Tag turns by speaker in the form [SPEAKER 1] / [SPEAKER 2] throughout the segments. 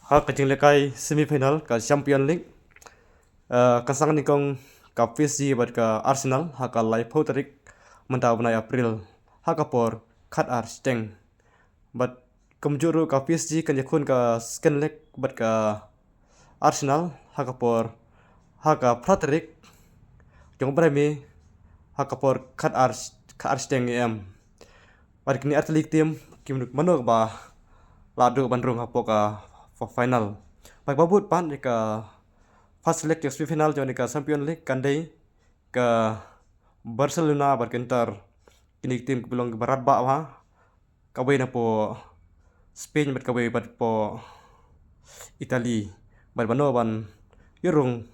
[SPEAKER 1] Ha kajing lekai semifinal ka Champion League. Kasang ni kong ka PSG bat ka Arsenal ha ka lai tarik mentau benai April ha ka por khat ar steng. Bat kemjuru ka PSG kan yakun ka second leg bat ka Arsenal ha ka por ha ka tarik jong benai mi ha ka por khat ar steng em. Bat kini atlik tim kim manok ba ladu bandrung ha po ka final. Pai babut pan ka first leg ke semifinal jo ka Champion League kandai ke Barcelona berkentar kini tim belum berat ba ha kawai na po Spain bat kawai bat po Italy bat bano ban yurung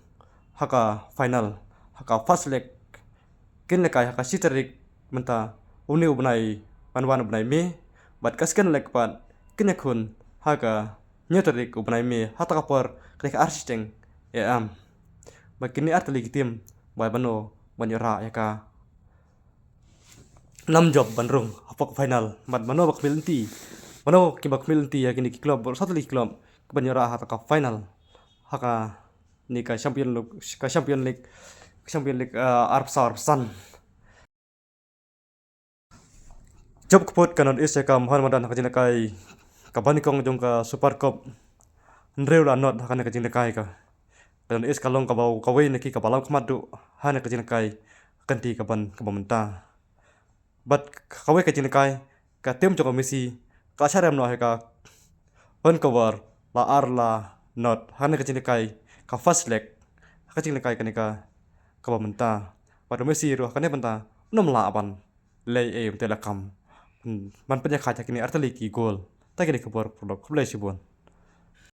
[SPEAKER 1] haka final haka first leg kin lekai haka sitarik menta uniu benai wan benai me bat kaskan leg pat kin yakun haka nyatarik benai me hata kapor krek arsteng am bakini atli tim bai bano banyora ya ka 6 job bandrung apok final bat bano bak milenti bano ki bak milenti ya kini klub satu li klub banyora hata ka final haka ni ka Champion League Arsan job kepot kanon is ya ka Muhammadan haka jinakai kabani kong jong ka Super Cup nreu la not haka ka jinakai ka dan is kalong kabau kawai neki kabalam kemadu hana kejinakai kanti kaban kabamenta bat kawai kejinakai ka tim jong Messi ka syarem no ka cover la arla not hana kejinakai ka first leg kejinakai kanika kabamenta bat Messi ro kane benta nom la aban lei telakam man penya khaja kini artali ki gol ta kini kabor produk kulai sibon